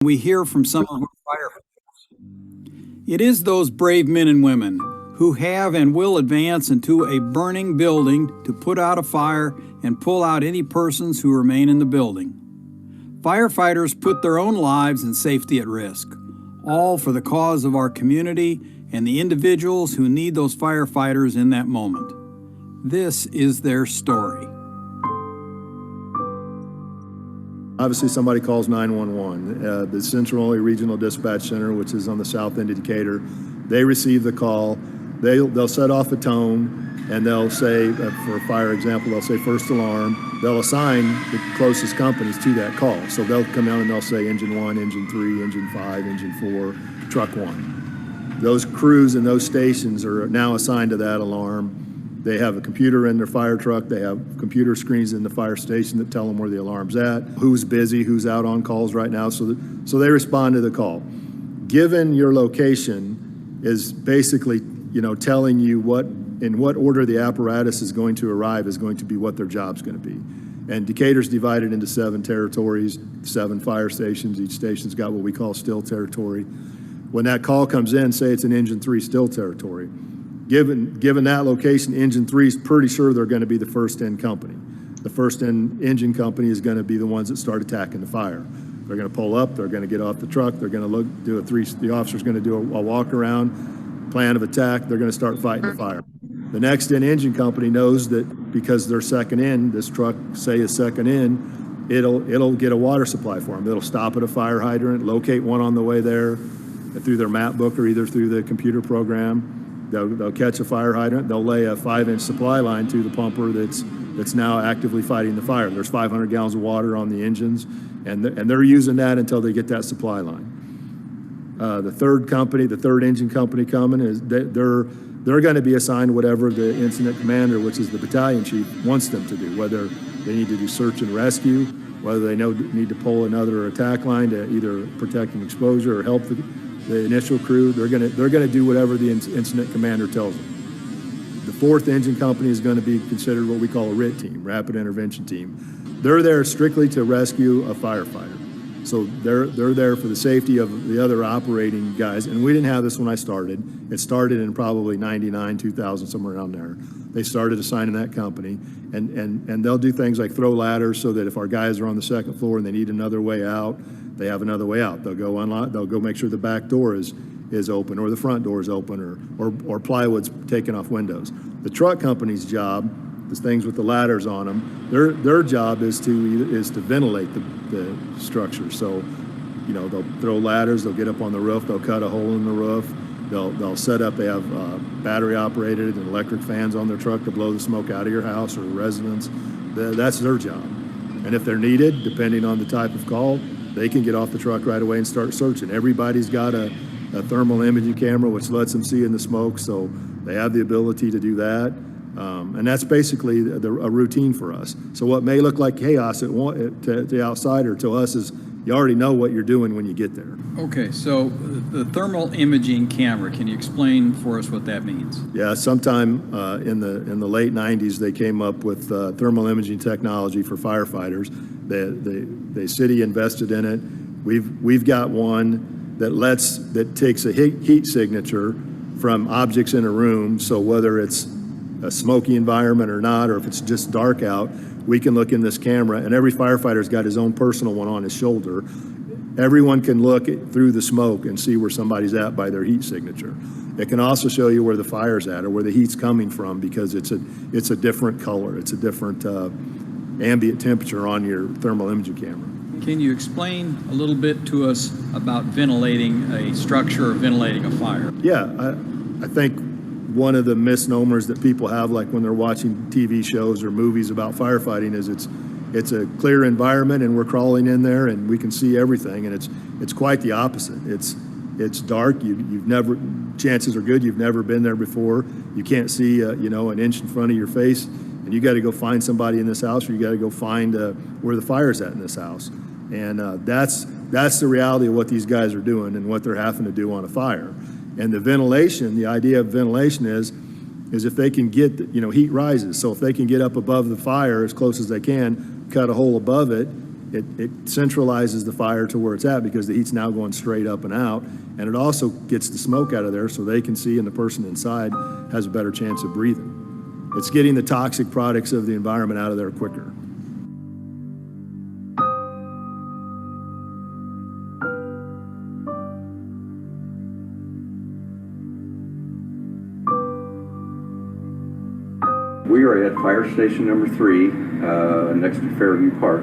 We hear from some of our firefighters. It is those brave men and women who have and will advance into a burning building to put out a fire and pull out any persons who remain in the building. Firefighters put their own lives and safety at risk, all for the cause of our community and the individuals who need those firefighters in that moment. This is their story. Obviously, somebody calls 911. The Central Regional Dispatch Center, which is on the south end of Decatur, they receive the call. They'll set off a tone, and they'll say, for a fire example, they'll say first alarm. They'll assign the closest companies to that call. So they'll come out and they'll say engine 1, engine 3, engine 5, engine 4, truck 1. Those crews and those stations are now assigned to that alarm. They have a computer in their fire truck. They have computer screens in the fire station that tell them where the alarm's at, who's busy, who's out on calls right now. So they respond to the call. Given your location is basically, telling you in what order the apparatus is going to arrive is going to be what their job's going to be. And Decatur's divided into 7 territories, 7 fire stations. Each station's got what we call still territory. When that call comes in, say it's an engine 3 still territory. Given that location, engine 3 is pretty sure they're going to be the first in company. The first in engine company is going to be the ones that start attacking the fire. They're going to pull up, they're going to get off the truck, they're going to the officer's going to do a walk around, plan of attack, they're going to start fighting the fire. The next in engine company knows that because they're second in, this truck, say, is second in, it'll get a water supply for them. It'll stop at a fire hydrant, locate one on the way there through their map book or either through the computer program. They'll catch a fire hydrant. They'll lay a 5-inch supply line to the pumper that's now actively fighting the fire. There's 500 gallons of water on the engines, and they're using that until they get that supply line. The third engine company coming is they're going to be assigned whatever the incident commander, which is the battalion chief, wants them to do. Whether they need to do search and rescue, whether they need to pull another attack line to either protect an exposure or help the initial crew, they're going to do whatever the incident commander tells them. The 4th engine company is going to be considered what we call a RIT team, Rapid Intervention Team. They're there strictly to rescue a firefighter. So they're there for the safety of the other operating guys. And we didn't have this when I started. It started in probably 99, 2000, somewhere around there. They started assigning that company, and they'll do things like throw ladders so that if our guys are on the 2nd floor and they need another way out, they have another way out. They'll go unlock. They'll go make sure the back door is open or the front door is open or plywood's taken off windows. The truck company's job, the things with the ladders on them, their job is to ventilate the structure. So, they'll throw ladders. They'll get up on the roof. They'll cut a hole in the roof. They'll set up. They have battery operated and electric fans on their truck to blow the smoke out of your house or residence. That's their job. And if they're needed, depending on the type of call, they can get off the truck right away and start searching. Everybody's got a thermal imaging camera, which lets them see in the smoke, so they have the ability to do that. And that's basically a routine for us. So what may look like chaos to the outsider, to us, is you already know what you're doing when you get there. Okay, so the thermal imaging camera, can you explain for us what that means? Yeah, sometime in the late 90s, they came up with thermal imaging technology for firefighters. The city invested in it. We've got one that takes a heat signature from objects in a room. So whether it's a smoky environment or not, or if it's just dark out, we can look in this camera, and every firefighter's got his own personal one on his shoulder. Everyone can look through the smoke and see where somebody's at by their heat signature. It can also show you where the fire's at or where the heat's coming from, because it's a different color. It's a different ambient temperature on your thermal imaging camera. Can you explain a little bit to us about ventilating a structure or ventilating a fire? Yeah, I think one of the misnomers that people have, like when they're watching TV shows or movies about firefighting, is it's a clear environment and we're crawling in there and we can see everything, and it's quite the opposite. It's dark. You've never, chances are good you've never been there before. You can't see an inch in front of your face, and you got to go find somebody in this house, or you got to go find where the fire's at in this house. And that's the reality of what these guys are doing and what they're having to do on a fire. And the ventilation, the idea of ventilation is if they can get, heat rises. So if they can get up above the fire as close as they can, cut a hole above it, it centralizes the fire to where it's at because the heat's now going straight up and out. And it also gets the smoke out of there so they can see and the person inside has a better chance of breathing. It's getting the toxic products of the environment out of there quicker. We are at fire station number 3, next to Fairview Park.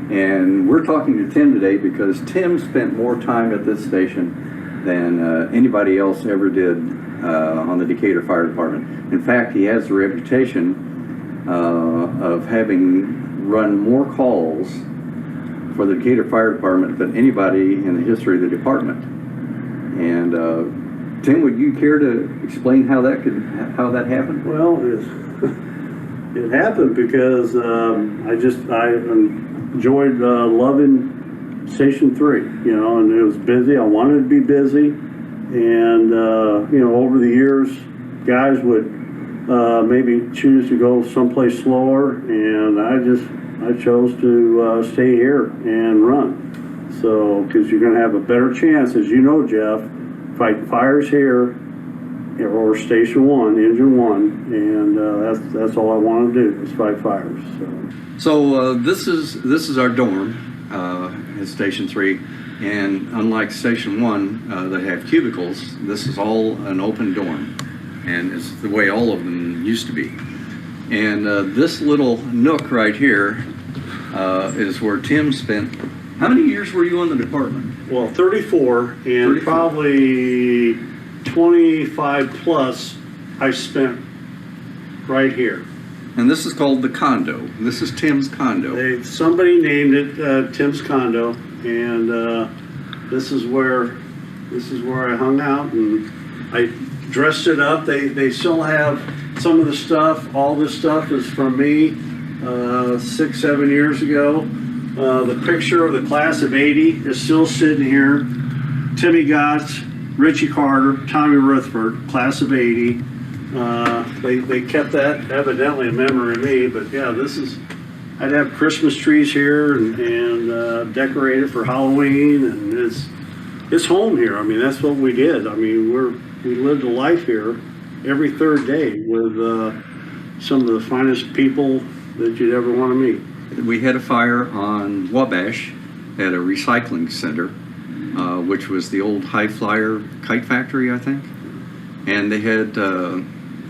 And we're talking to Tim today because Tim spent more time at this station than anybody else ever did on the Decatur Fire Department. In fact, he has the reputation of having run more calls for the Decatur Fire Department than anybody in the history of the department. And Tim, would you care to explain how that happened? Well, it happened because I enjoyed loving Station 3, you know, and it was busy. I wanted to be busy, and you know, over the years, guys would maybe choose to go someplace slower, and I chose to stay here and run. So, because you're going to have a better chance, as you know, Jeff, fight fires here or Station 1, Engine 1, and that's all I want to do is fight fires. So this is our dorm at Station 3, and unlike Station 1 that have cubicles, this is all an open dorm, and it's the way all of them used to be. And this little nook right here is where Tim spent. How many years were you in the department? Well, 34, and 34. Probably 25 plus I spent right here. And this is called the condo. This is Tim's condo. Somebody named it Tim's condo, and this is where I hung out, and I dressed it up. They still have some of the stuff. All this stuff is from me 6-7 years ago. The picture of the class of '80 is still sitting here. Timmy Gotts, Richie Carter, Tommy Rutherford, class of '80. They kept that evidently a memory of me, but yeah, I'd have Christmas trees here and decorated for Halloween, and it's home here. I mean, that's what we did. I mean, we lived a life here every third day with some of the finest people that you'd ever want to meet. We had a fire on Wabash at a recycling center, which was the old High Flyer kite factory, I think. And they had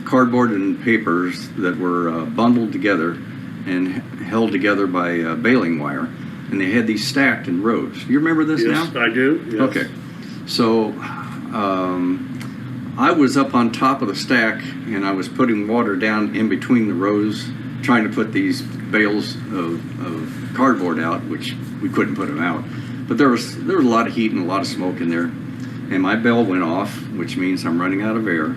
cardboard and papers that were bundled together and held together by baling wire. And they had these stacked in rows. You remember this now? Yes, I do. Yes. Okay. So I was up on top of the stack, and I was putting water down in between the rows, trying to put these bales of cardboard out, which we couldn't put them out. But there was a lot of heat and a lot of smoke in there. And my bell went off, which means I'm running out of air.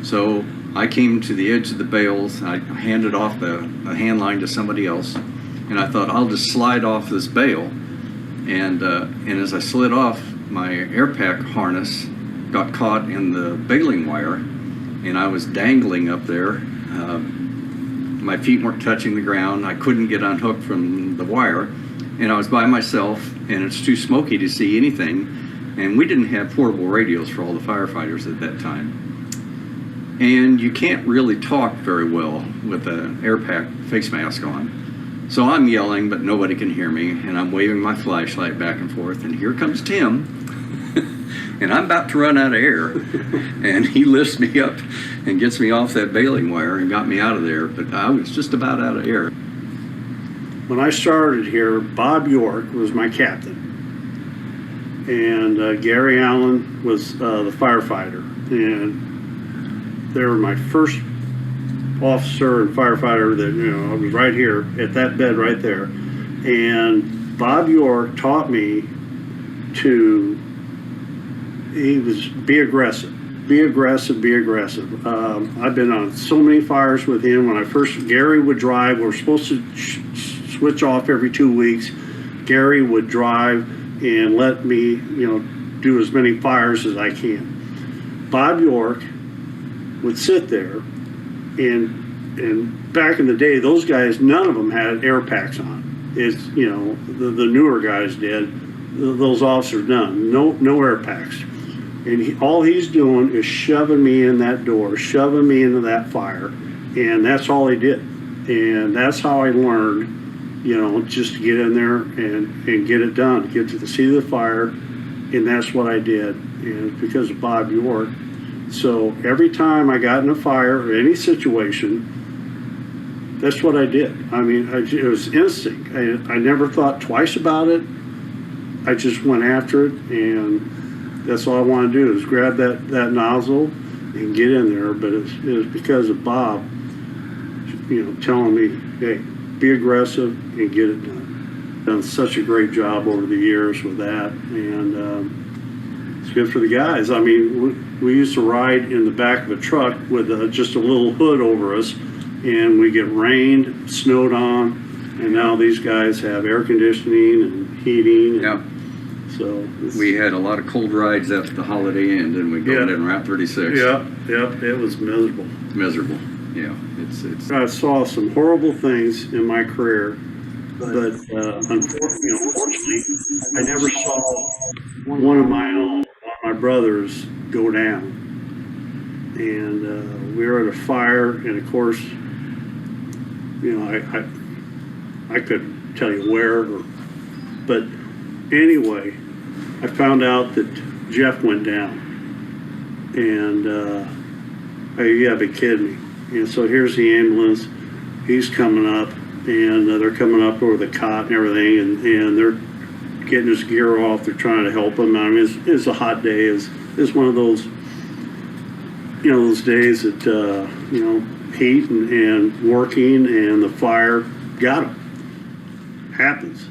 So I came to the edge of the bales. I handed off the hand line to somebody else, and I thought I'll just slide off this bale. And as I slid off, my air pack harness got caught in the baling wire, and I was dangling up there. My feet weren't touching the ground. I couldn't get unhooked from the wire, and I was by myself, and it's too smoky to see anything. And we didn't have portable radios for all the firefighters at that time. And you can't really talk very well with an air pack face mask on. So I'm yelling, but nobody can hear me, and I'm waving my flashlight back and forth, and here comes Tim. And I'm about to run out of air, and he lifts me up and gets me off that baling wire and got me out of there, but I was just about out of air. When I started here, Bob York was my captain, and Gary Allen was the firefighter, and they were my first officer and firefighter that, you know, I was right here at that bed right there. And Bob York taught me to be aggressive. Be aggressive, be aggressive. I've been on so many fires with him. When Gary would drive, we're supposed to switch off every 2 weeks. Gary would drive and let me, you know, do as many fires as I can. Bob York would sit there, and back in the day, those guys, none of them had air packs on. it's, you know, the newer guys did. Those officers done. No air packs. And all he's doing is shoving me in that door, shoving me into that fire. And that's all he did. And that's how I learned, you know, just to get in there and get it done, get to the seat of the fire. And that's what I did. And it's because of Bob York. So every time I got in a fire or any situation, that's what I did. I mean, it was instinct. I never thought twice about it. I just went after it, and that's all I want to do is grab that nozzle and get in there. But it was because of Bob, you know, telling me, hey, be aggressive and get it done. Done such a great job over the years with that, and it's good for the guys. I mean, we used to ride in the back of a truck with just a little hood over us, and we get rained, snowed on, and now these guys have air conditioning and heating. And Yeah. so We had a lot of cold rides at the Holiday Inn, and we go in Route 36. Yeah, it was miserable. Miserable. Yeah, it's. I saw some horrible things in my career, but unfortunately, I never saw one of my own, my brothers, go down. And we were at a fire, and of course, you know, I couldn't tell you where, but anyway, I found out that Jeff went down, and you gotta be kidding me. And so here's the ambulance. He's coming up, and they're coming up over the cot and everything, and they're getting his gear off. They're trying to help him. I mean, it's a hot day. It's one of those, you know, those days that you know, heat and working, and the fire got him. Happens,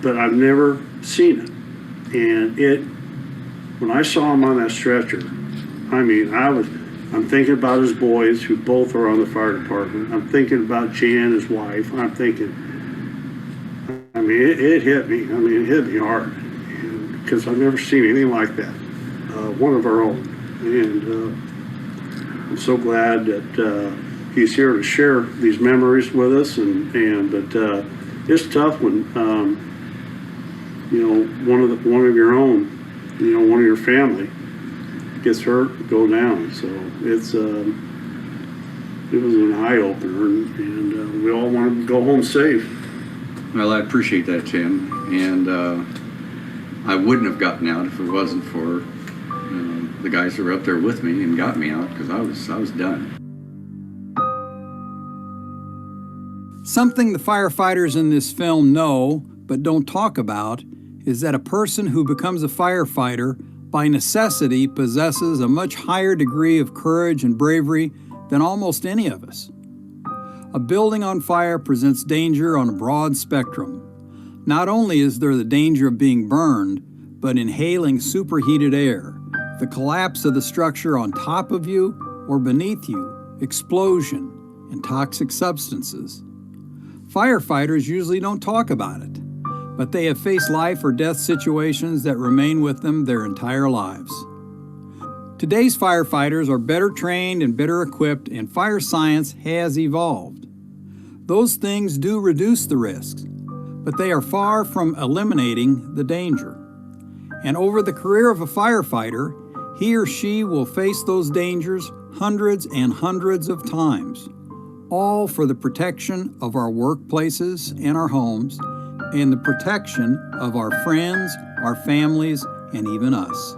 but I've never seen it. And when I saw him on that stretcher, I mean, I'm thinking about his boys who both are on the fire department. I'm thinking about Jan, his wife. I'm thinking, I mean, it hit me. I mean, it hit me hard, because I've never seen anything like that. One of our own, and I'm so glad that he's here to share these memories with us. But it's tough when you know, one of your own, you know, one of your family gets hurt, go down. So it was an eye opener, and we all want to go home safe. Well, I appreciate that, Tim, and I wouldn't have gotten out if it wasn't for the guys who were up there with me and got me out, because I was done. Something the firefighters in this film know but don't talk about is that a person who becomes a firefighter by necessity possesses a much higher degree of courage and bravery than almost any of us. A building on fire presents danger on a broad spectrum. Not only is there the danger of being burned, but inhaling superheated air, the collapse of the structure on top of you or beneath you, explosion, and toxic substances. Firefighters usually don't talk about it, but they have faced life or death situations that remain with them their entire lives. Today's firefighters are better trained and better equipped, and fire science has evolved. Those things do reduce the risks, but they are far from eliminating the danger. And over the career of a firefighter, he or she will face those dangers hundreds and hundreds of times, all for the protection of our workplaces and our homes, and the protection of our friends, our families, and even us.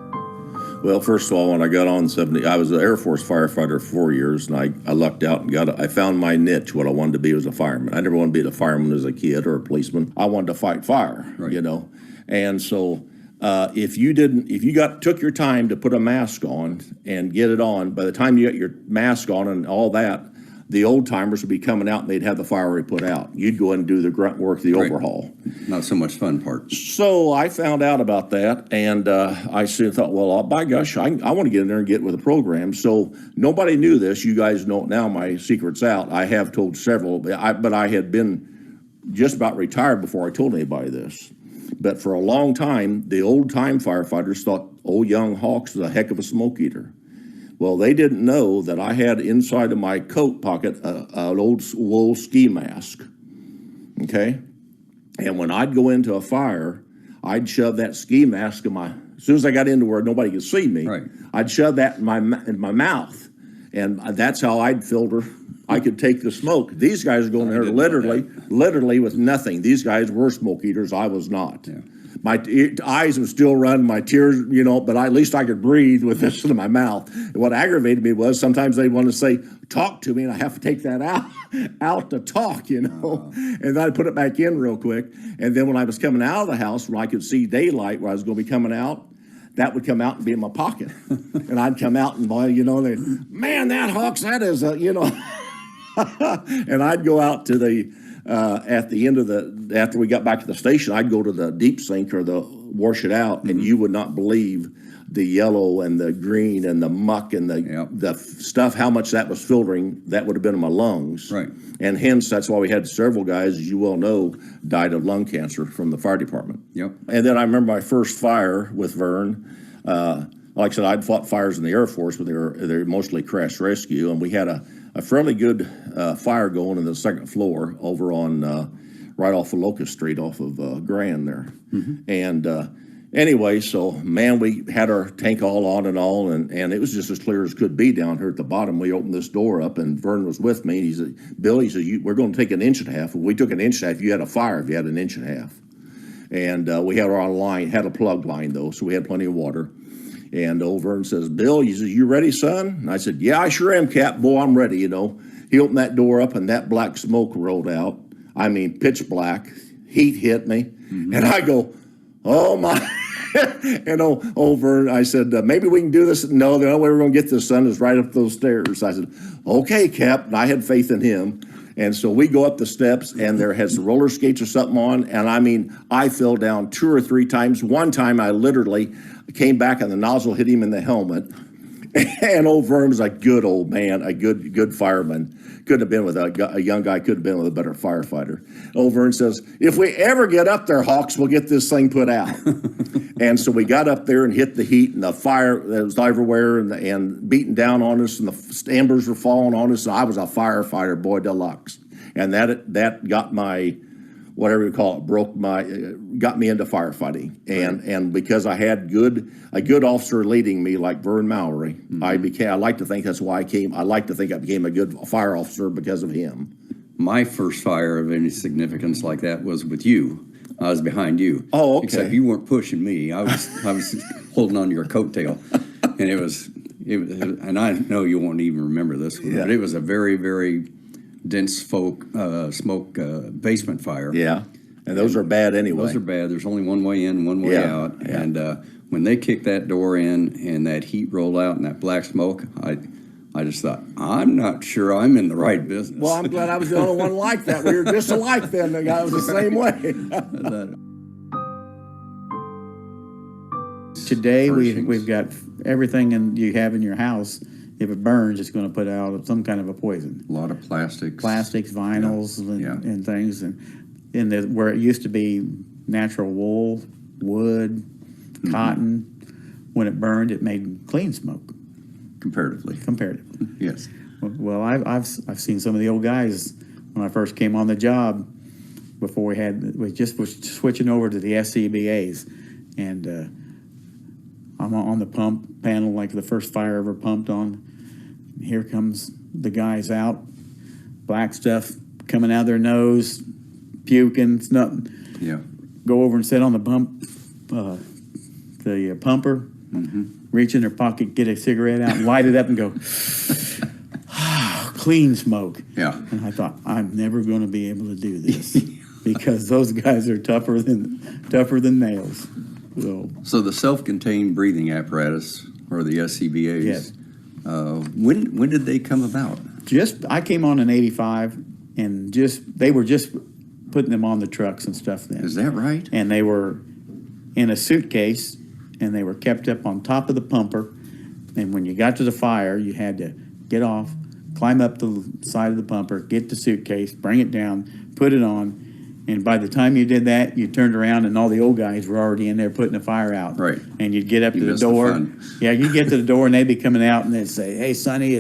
Well, first of all, when I got on 70, I was an Air Force firefighter for 4 years, and I lucked out and I found my niche. What I wanted to be was a fireman. I never wanted to be a fireman as a kid or a policeman. I wanted to fight fire, Right. you know. And so if you took your time to put a mask on and get it on, by the time you got your mask on and all that, the old timers would be coming out and they'd have the fire already put out. You'd go in and do the grunt work, the Right. overhaul. Not so much fun part. So I found out about that, and I soon thought, well, by gosh, I want to get in there and get with the program. So nobody knew this. You guys know it now. My secret's out. I have told several, but I had been just about retired before I told anybody this. But for a long time, the old-time firefighters thought old young Hawks was a heck of a smoke eater. Well, they didn't know that I had inside of my coat pocket an old wool ski mask, okay? And when I'd go into a fire, I'd shove that ski mask in as soon as I got into where nobody could see me, Right. I'd shove that in my mouth. And that's how I'd filter. I could take the smoke. These guys are going there literally with nothing. These guys were smoke eaters. I was not. Yeah. My eyes were still running, my tears, but at least I could breathe with this in my mouth. And what aggravated me was sometimes they want to say, talk to me, and I have to take that out to talk, And then I'd put it back in real quick. And then when I was coming out of the house, when I could see daylight where I was going to be coming out, that would come out and be in my pocket. And I'd come out and, man, that Hawks, that is and I'd go out to at the end after we got back to the station, I'd go to the deep sink or the wash it out, and you would not believe the yellow and the green and the muck and the stuff, how much that was filtering, that would have been in my lungs. Right. And hence, that's why we had several guys, as you well know, died of lung cancer from the fire department. Yep. And then I remember my first fire with Vern. Like I said, I'd fought fires in the Air Force, but they're mostly crash rescue. And we had a fairly good fire going in the second floor over on right off of Locust Street off of Grand there. Mm-hmm. And anyway, so man, we had our tank all on and all, and it was just as clear as could be down here at the bottom. We opened this door up, and Vern was with me. And he said, "Bill," he said, we're going to take an inch and a half. We took an inch and a half. You had a fire if you had an inch and a half. And we had our line, had a plug line though, so we had plenty of water. And old Vern says, "Bill," he says, "You ready, son?" And I said, "Yeah, I sure am, Cap. Boy, I'm ready, He opened that door up, and that black smoke rolled out. I mean, pitch black. Heat hit me. Mm-hmm. And I go, "Oh, my." And old Vern, I said, "Maybe we can do this." "No, the only way we're going to get this, son, is right up those stairs." I said, "Okay, Cap." And I had faith in him. And so we go up the steps, and there has the roller skates or something on. And I mean, I fell down 2 or 3 times. One time I literally came back and the nozzle hit him in the helmet. And old Vern was a good old man, a good fireman. Couldn't have been with a young guy, could have been with a better firefighter. Old Vern says, "If we ever get up there, Hawks, we'll get this thing put out." And so we got up there and hit the heat, and the fire that was everywhere and beating down on us, and the embers were falling on us. And I was a firefighter, boy, deluxe. And that got my, whatever you call it, got me into firefighting. And because I had a good officer leading me like Vern Mowry, mm-hmm. I like to think that's why I like to think I became a good fire officer because of him. My first fire of any significance like that was with you. I was behind you. Oh, okay. Except you weren't pushing me. I was holding on to your coattail. And it was, and I know you won't even remember this one, but it was a very, very dense smoke basement fire. Yeah, and those are bad anyway. Those are bad. There's only one way in, one way out. Yeah. And when they kicked that door in and that heat rolled out and that black smoke, I just thought, I'm not sure I'm in the right business. Well, I'm glad I was the only one like that. We were just alike then. The guy was the same way. Today, we've got everything you have in your house. If it burns, it's going to put out some kind of a poison. A lot of plastics, vinyls, and things. And where it used to be natural wool, wood, mm-hmm. cotton, when it burned, it made clean smoke. Comparatively. Yes. Well, I've seen some of the old guys when I first came on the job. Before we just was switching over to the SCBAs, and I'm on the pump panel like the first fire ever pumped on. Here comes the guys out, black stuff coming out of their nose, puking, nothing. Yeah. Go over and sit on the pumper. Mm-hmm. Reach in their pocket, get a cigarette out, and light it up and go, clean smoke. Yeah. And I thought, I'm never going to be able to do this because those guys are tougher than nails. So the self-contained breathing apparatus, or the SCBAs, yes. When did they come about? I came on in '85, and they were just putting them on the trucks and stuff then. Is that right? And they were in a suitcase, and they were kept up on top of the pumper. And when you got to the fire, you had to get off, climb up the side of the pumper, get the suitcase, bring it down, put it on. And by the time you did that, you turned around and all the old guys were already in there putting the fire out. Right. And you'd get up to the door. Yeah, you'd get to the door and they'd be coming out and they'd say, "Hey, Sonny,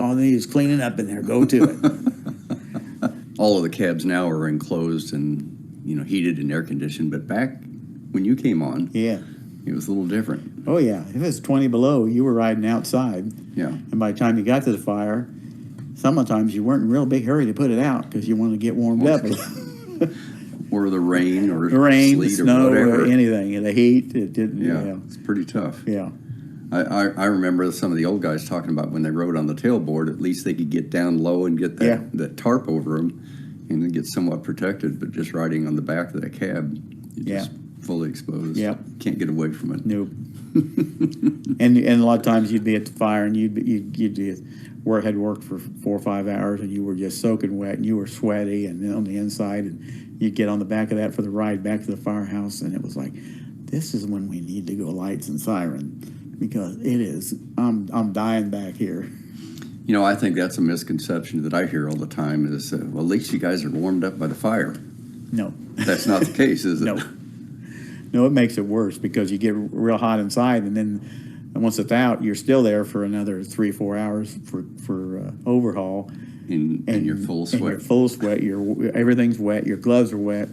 all they need is cleaning up in there. Go to it." All of the cabs now are enclosed and, heated and air conditioned. But back when you came on, Yeah. it was a little different. Oh, yeah. If it was 20 below, you were riding outside. Yeah. And by the time you got to the fire, sometimes you weren't in a real big hurry to put it out because you wanted to get warmed up. Or the rain or Rain, sleet snow, or whatever. anything. And the heat, it didn't. Yeah, it's pretty tough. Yeah. I remember some of the old guys talking about when they rode on the tailboard, at least they could get down low and get that tarp over them and then get somewhat protected. But just riding on the back of that cab, you're just fully exposed. Yep. Can't get away from it. Nope. and a lot of times you'd be at the fire and you'd had worked for 4 or 5 hours and you were just soaking wet and you were sweaty and on the inside, and you'd get on the back of that for the ride back to the firehouse, and it was like, this is when we need to go lights and siren, because it is, I'm dying back here. I think that's a misconception that I hear all the time is, well, at least you guys are warmed up by the fire. No. That's not the case, is it? No, it makes it worse because you get real hot inside, and then once it's out, you're still there for another 3-4 hours for overhaul. And you're full of sweat. And you're full of sweat. Everything's wet. Your gloves are wet.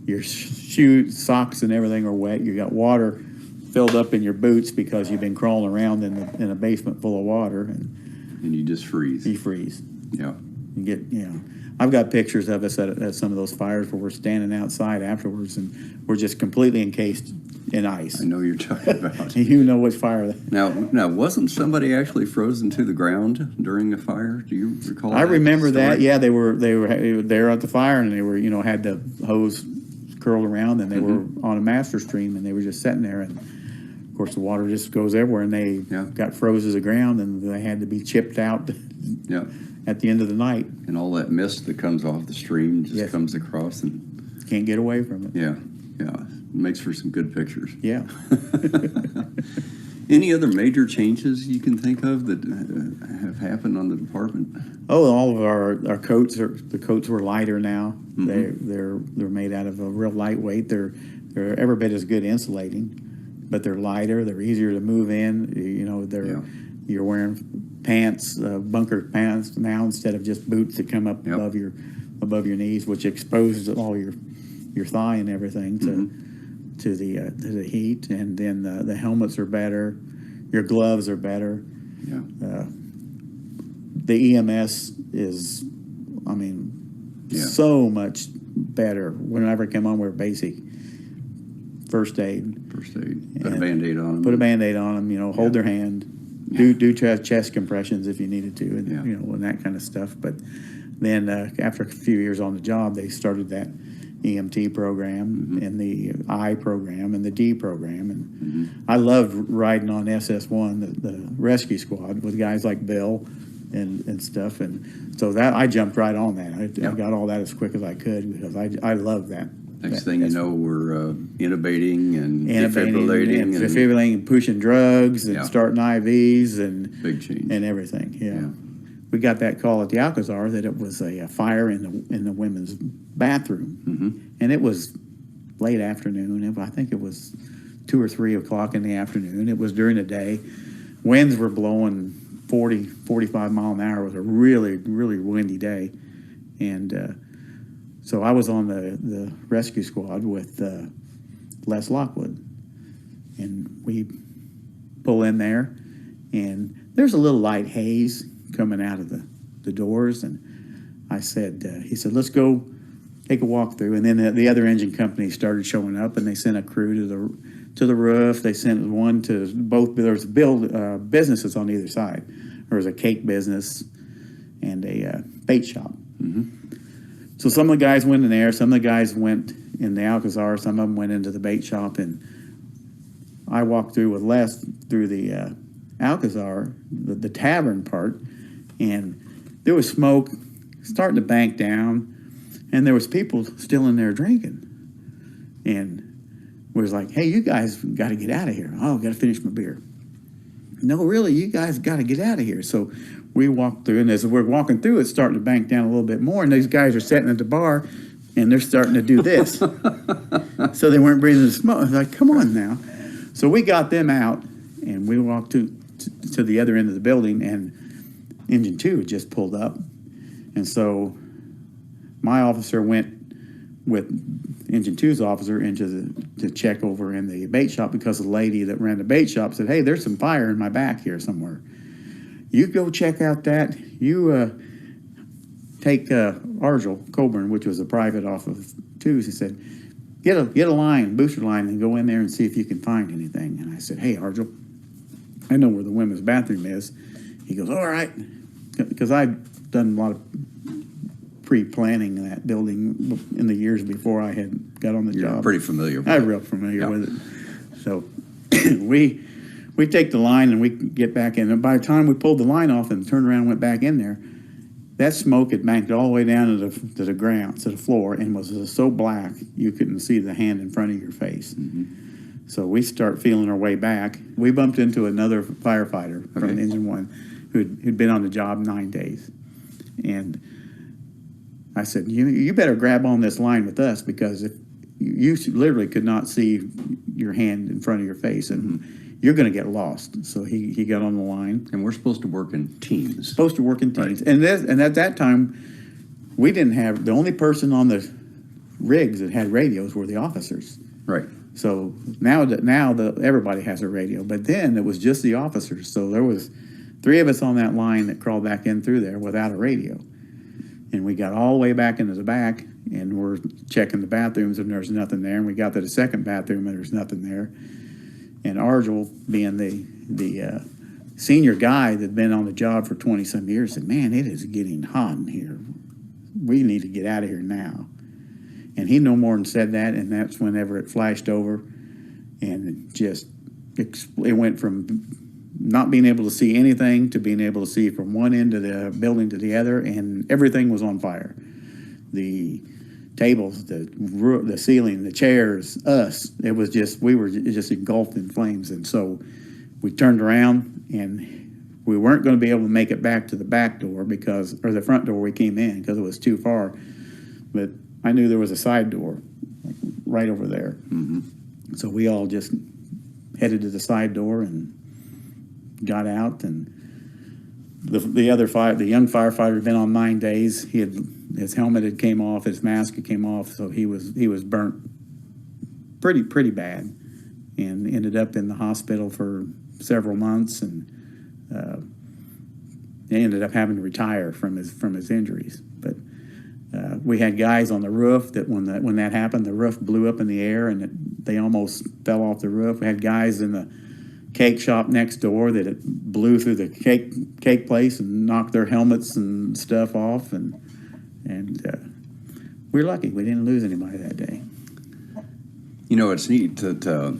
Your shoes, socks, and everything are wet. You got water filled up in your boots because you've been crawling around in a basement full of water, and you just freeze. You freeze. Yeah. You get, I've got pictures of us at some of those fires where we're standing outside afterwards and we're just completely encased in ice. I know you're talking about. You know which fire. Now, wasn't somebody actually frozen to the ground during the fire? Do you recall? I remember that. Yeah, they were there at the fire, and they were had the hose curled around, and they were on a master stream, and they were just sitting there, and of course the water just goes everywhere, and they got froze to the ground, and they had to be chipped out. Yeah. At the end of the night. And all that mist that comes off the stream just comes across and can't get away from it. Yeah. It makes for some good pictures. Yeah. Any other major changes you can think of that have happened on the department? Oh, all of our coats were lighter now. They're made out of a real lightweight. They're every bit as good insulating, but they're lighter. They're easier to move in. You're wearing pants, bunker pants now instead of just boots that come up above your knees, which exposes all your thigh and everything to the heat. And then the helmets are better, your gloves are better. Yeah. The EMS is, so much better. Whenever I come on, we're basic first aid. Put a Band-Aid on them. Hold their hand. Do chest compressions if you needed to, and that kind of stuff. But then after a few years on the job, they started that EMT program and the I program and the D program. And I loved riding on SS1, the rescue squad, with guys like Bill and stuff. And so that I jumped right on that. I got all that as quick as I could because I love that. Next thing you know, we're intubating and defibrillating and pushing drugs and starting IVs and big change and everything. Yeah. We got that call at the Alcazar that it was a fire in the women's bathroom, and it was late afternoon. I think it was 2 or 3 o'clock in the afternoon. It was during the day. Winds were blowing 40, 45 mile an hour. It was a really, really windy day, and so I was on the rescue squad with Les Lockwood, and we pull in there, and there's a little light haze coming out of the doors, and I said, he said, let's go take a walk through. And then the other engine companies started showing up, and they sent a crew to the roof. They sent one to both. There was businesses on either side. There was a cake business and a bait shop. So some of the guys went in there, some of the guys went in the Alcazar, some of them went into the bait shop, and I walked through with Les through the Alcazar, the tavern part, and there was smoke starting to bank down, and there was people still in there drinking. And we was like, hey, you guys got to get out of here. Oh, got to finish my beer. No, really, you guys got to get out of here. So we walked through, and as we're walking through, it's starting to bank down a little bit more, and these guys are sitting at the bar, and they're starting to do this. So they weren't breathing the smoke. I was like, come on now. So we got them out, and we walked to the other end of the building, and Engine 2 had just pulled up. And so my officer went with Engine 2's officer to check over in the bait shop because the lady that ran the bait shop said, "Hey, there's some fire in my back here somewhere. You go check out that. You take Argel Coburn, which was a private off of 2's." He said, get a line, booster line, and go in there and see if you can find anything." And I said, "Hey, Argel, I know where the women's bathroom is." He goes, "All right," because I'd done a lot of pre-planning that building in the years before I had got on the You're job. pretty familiar with I'm it. real familiar Yeah. with it. So we take the line and we get back in. And by the time we pulled the line off and turned around and went back in there, that smoke had banked all the way down to the ground, to the floor, and was so black you couldn't see the hand in front of your face. So we start feeling our way back. We bumped into another firefighter from Okay. Engine 1 who'd been on the job 9 days. And I said, you better grab on this line with us, because if you literally could not see your hand in front of your face, and you're going to get lost. So he got on the line. And we're supposed to work in teams. Supposed to work in teams. Right. And at that time, we didn't have, the only person on the rigs that had radios were the officers. Right. So now everybody has a radio, but then it was just the officers. So there was 3 of us on that line that crawled back in through there without a radio. And we got all the way back into the back, and we're checking the bathrooms, and there's nothing there. And we got to the second bathroom, and there's nothing there. And Argel, being the senior guy that'd been on the job for 20-some years, said, "Man, it is getting hot in here. We need to get out of here now." And he no more than said that, and that's whenever it flashed over, and it went from not being able to see anything to being able to see from one end of the building to the other, and everything was on fire. The tables, the ceiling, the chairs, us. It was just, we were just engulfed in flames. And so we turned around, and we weren't going to be able to make it back to the back door or the front door we came in, because it was too far. But I knew there was a side door right over there. So we all just headed to the side door and got out. And the young firefighter had been on 9 days. His helmet had came off, his mask had came off, so he was burnt pretty bad, and ended up in the hospital for several months, and he ended up having to retire from his injuries. But we had guys on the roof that when that happened, the roof blew up in the air, and they almost fell off the roof. We had guys in the cake shop next door that it blew through the cake place and knocked their helmets and stuff off, and we were lucky we didn't lose anybody that day. You know, it's neat that, of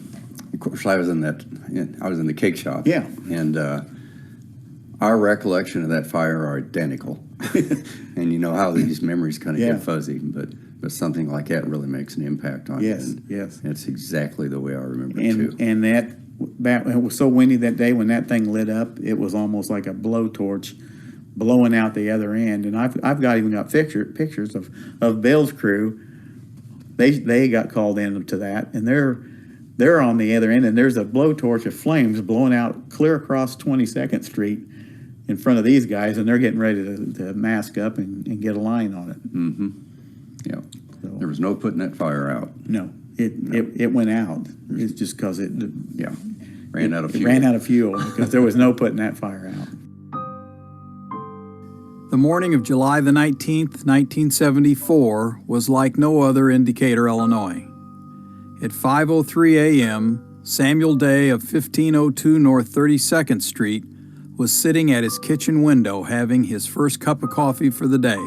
course, I was in the cake shop. Yeah. And our recollection of that fire are identical. And you know how these memories kind of Yeah. get fuzzy, but something like that really makes an impact on you. Yes, And yes. It's exactly the way I remember it, too. And that it was so windy that day when that thing lit up, it was almost like a blowtorch blowing out the other end. And I've even got pictures of Bill's crew. They got called into that, and they're on the other end, and there's a blowtorch of flames blowing out clear across 22nd Street in front of these guys, and they're getting ready to mask up and get a line on it. Yeah. So, There was no putting that fire out. no, it went out. It's just because it Ran out of fuel. It ran out of fuel because there was no putting that fire out. The morning of July the 19th, 1974 was like no other in Decatur, Illinois. At 5:03 a.m., Samuel Day of 1502 North 32nd Street was sitting at his kitchen window having his first cup of coffee for the day.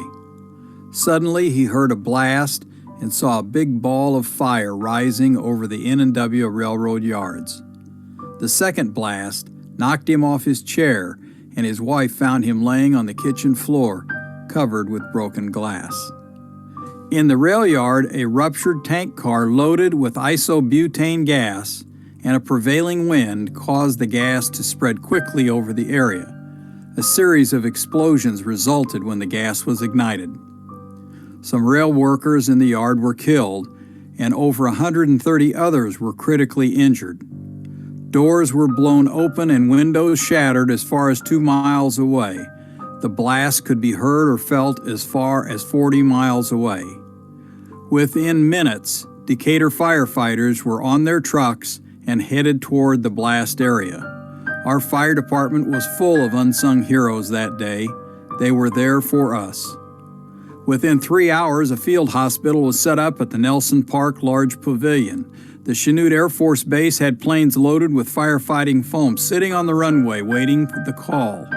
Suddenly, he heard a blast and saw a big ball of fire rising over the N&W railroad yards. The second blast knocked him off his chair, and his wife found him laying on the kitchen floor, covered with broken glass. In the rail yard, a ruptured tank car loaded with isobutane gas and a prevailing wind caused the gas to spread quickly over the area. A series of explosions resulted when the gas was ignited. Some rail workers in the yard were killed, and over 130 others were critically injured. Doors were blown open and windows shattered as far as 2 miles away. The blast could be heard or felt as far as 40 miles away. Within minutes, Decatur firefighters were on their trucks and headed toward the blast area. Our fire department was full of unsung heroes that day. They were there for us. Within 3 hours, a field hospital was set up at the Nelson Park Large Pavilion. The Chanute Air Force Base had planes loaded with firefighting foam sitting on the runway waiting for the call.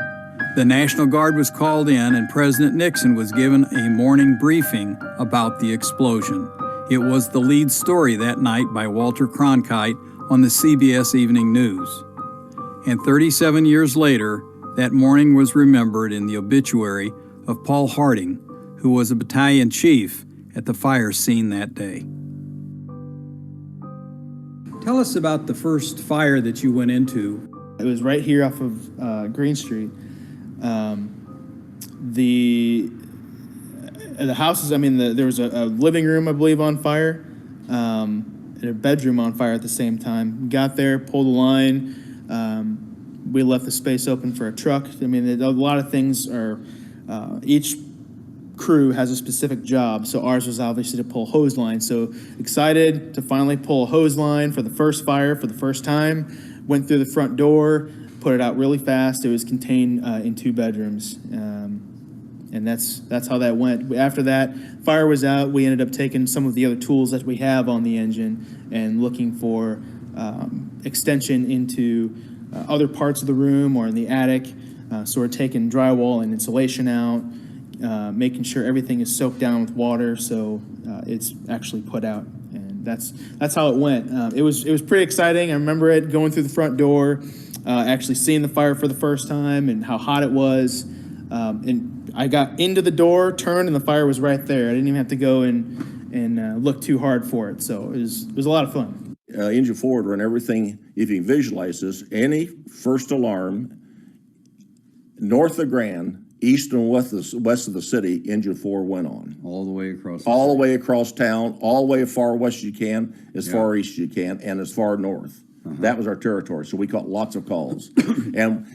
The National Guard was called in and President Nixon was given a morning briefing about the explosion. It was the lead story that night by Walter Cronkite on the CBS Evening News. And 37 years later, that morning was remembered in the obituary of Paul Harding, who was a battalion chief at the fire scene that day. Tell us about the first fire that you went into. It was right here off of Green Street. The houses, there was a living room, I believe, on fire, and a bedroom on fire at the same time. Got there, pulled the line. We left the space open for a truck. A lot of things are, each crew has a specific job, so ours was obviously to pull hose line. So excited to finally pull a hose line for the first fire for the first time. Went through the front door, put it out really fast. It was contained in 2 bedrooms, and that's how that went. After that, fire was out. We ended up taking some of the other tools that we have on the engine and looking for extension into other parts of the room or in the attic. So we're taking drywall and insulation out, making sure everything is soaked down with water so it's actually put out. And that's how it went. It was pretty exciting. I remember it going through the front door, actually seeing the fire for the first time and how hot it was. And I got into the door, turned, and the fire was right there. I didn't even have to go and look too hard for it. So it was a lot of fun. Engine forward run everything, if you can visualize this, any first alarm north of Grand, east and west of the city, engine 4 went on. All the way across. All the way across town, all the way as far west as you can, as far east as you can, and as far north. That was our territory, so we caught lots of calls. And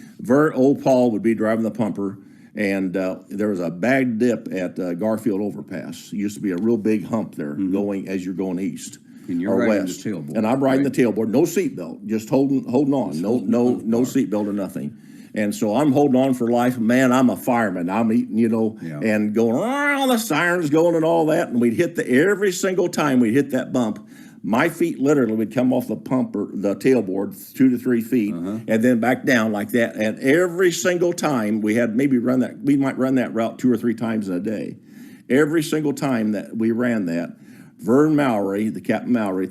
old Paul would be driving the pumper, and there was a bad dip at Garfield Overpass. It used to be a real big hump there going as you're going east. And you're riding the tailboard. And I'm riding the tailboard, no seatbelt, just holding on, no seatbelt or nothing. And so I'm holding on for life. Man, I'm a fireman. I'm eating, and going around, the sirens going and all that. And we'd hit every single time we'd hit that bump, my feet literally would come off the pump or the tailboard 2 to 3 feet and then back down like that. And every single time we might run that route 2 or 3 times in a day. Every single time that we ran that, Vern Mowry, the Captain Mowry,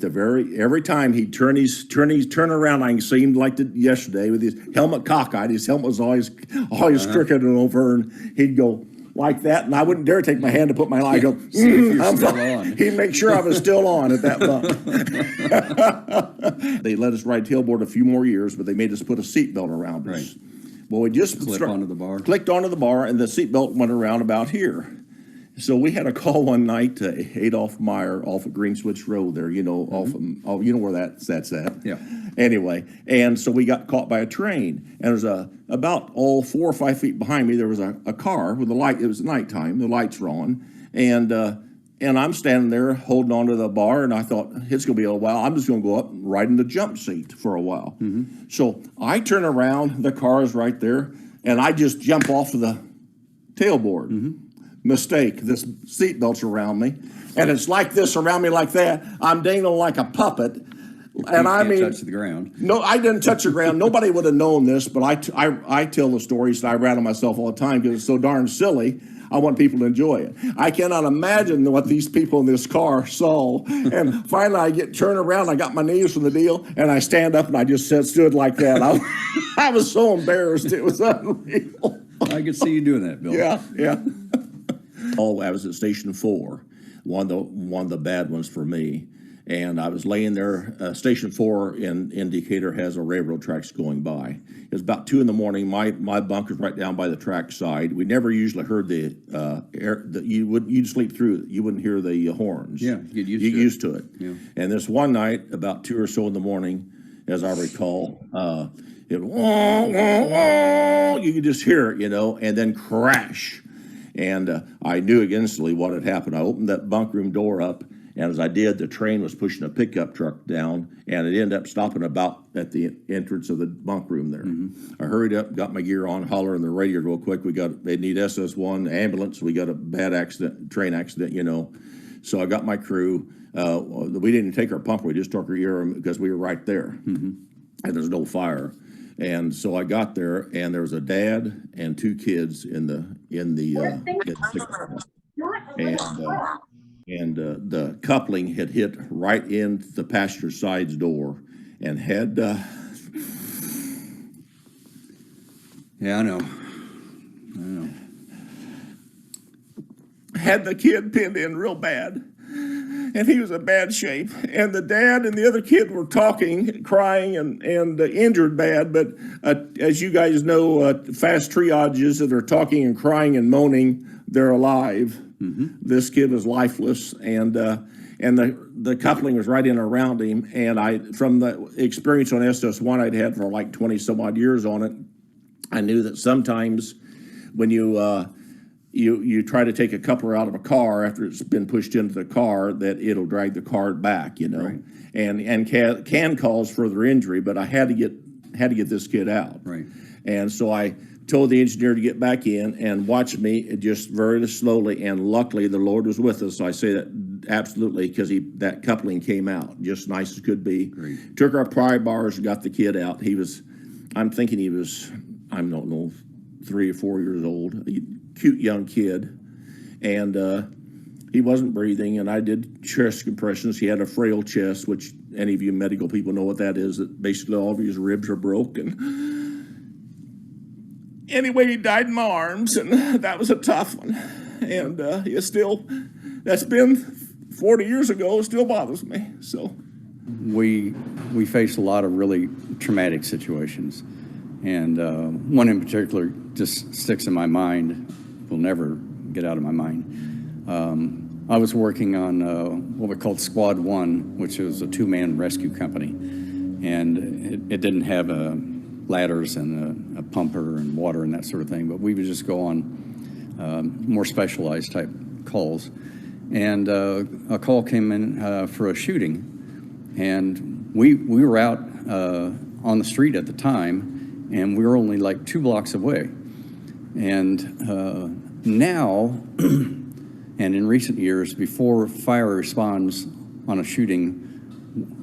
every time he'd turn around, I can see him like yesterday with his helmet cockeyed. His helmet was always crooked and over, and he'd go like that, and I wouldn't dare take my hand to put my eye. Go, I'm still on. He'd make sure I was still on at that bump. They let us ride tailboard a few more years, but they made us put a seatbelt around us. Right. Well, we just clicked onto the bar, and the seatbelt went around about here. So we had a call one night to Adolph Meyer off of Green Switch Road there, off where that's at. Yeah. Anyway, and so we got caught by a train, and there's about 4 or 5 feet behind me, there was a car with a light. It was nighttime, the lights were on, and I'm standing there holding onto the bar, and I thought, it's going to be a while. I'm just going to go up and ride in the jump seat for a while. So I turn around, the car is right there, and I just jump off of the tailboard. Mistake, this seatbelt's around me, and it's like this around me like that. I'm dangling like a puppet, and I mean, touch the ground. No, I didn't touch the ground. Nobody would have known this, but I tell the stories that I rattle myself all the time because it's so darn silly. I want people to enjoy it. I cannot imagine what these people in this car saw. And finally, I turned around, I got my knees from the deal, and I stand up and I just stood like that. I was so embarrassed. It was unreal. I could see you doing that, Bill. Yeah. I was at Station 4, one of the bad ones for me. And I was laying there. Station 4 in Decatur has a railroad tracks going by. It was about 2 in the morning. My bunker's right down by the track side. We never usually heard you'd sleep through it. You wouldn't hear the horns. Yeah, get used to it. Yeah. And this one night, about 2 or so in the morning, as I recall, it wah, wah, wah, you could just hear it, and then crash. And I knew instantly what had happened. I opened that bunk room door up, And as I did, the train was pushing a pickup truck down, and it ended up stopping about at the entrance of the bunk room there. I hurried up, got my gear on, hollering the radio real quick. They need SS1 ambulance. We got a bad accident, train accident, you know. So I got my crew. We didn't take our pumper, we just took our ear because we were right there, and there's no fire. And so I got there, and there was a dad and 2 kids in the the coupling had hit right in the passenger side's door, and had Yeah, I know. had the kid pinned in real bad, and he was in bad shape. And the dad and the other kid were talking, crying, and injured bad. But as you guys know, fast triages that are talking and crying and moaning, they're alive. This kid was lifeless, and the coupling was right in around him. And from the experience on SS1 I'd had for like 20 some odd years on it, I knew that sometimes when you try to take a coupler out of a car after it's been pushed into the car, that it'll drag the car back, you know, Right. and can cause further injury. But I had to get this kid out, Right. And so I told the engineer to get back in and watch me just very slowly. And luckily, the Lord was with us. So I say that absolutely, because that coupling came out just nice as could be. Great. Took our pry bars and got the kid out. I'm thinking he was, I don't know, 3 or 4 years old. Cute young kid, and he wasn't breathing, and I did chest compressions. He had a frail chest, which any of you medical people know what that is, that basically all of his ribs are broken. Anyway, he died in my arms, and that was a tough one. And that's been 40 years ago, it still bothers me. So We face a lot of really traumatic situations, and one in particular just sticks in my mind, will never get out of my mind. I was working on what we called Squad 1, which was a 2-man rescue company, and it didn't have ladders and a pumper and water and that sort of thing, but we would just go on more specialized type calls. And a call came in for a shooting, and we were out on the street at the time, and we were only like 2 blocks away. And now, and in recent years, before fire responds on a shooting,